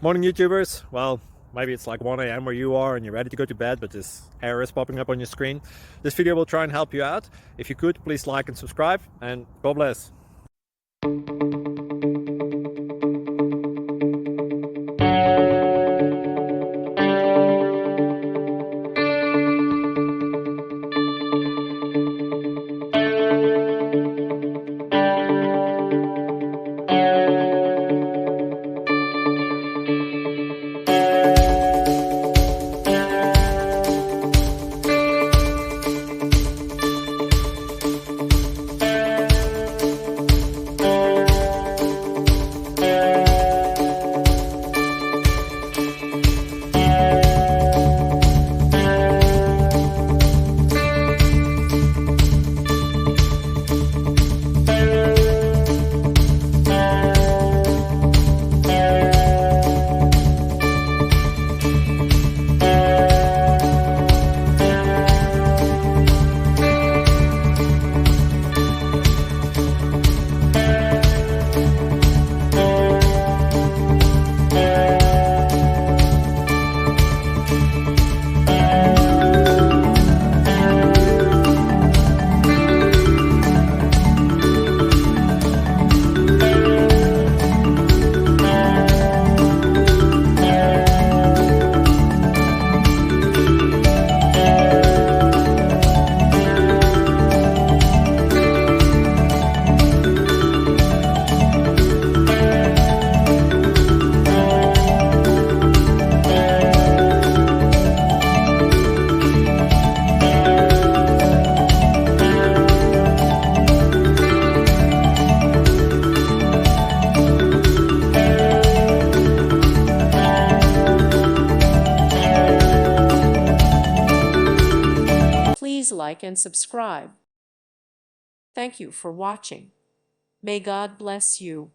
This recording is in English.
Morning YouTubers. Well, maybe it's like 1 a.m. where you are and you're ready to go to bed, but this error is popping up on your screen. This video will try and help you out. If you could, please like and subscribe, and God bless. Please like and subscribe. Thank you for watching. May God bless you.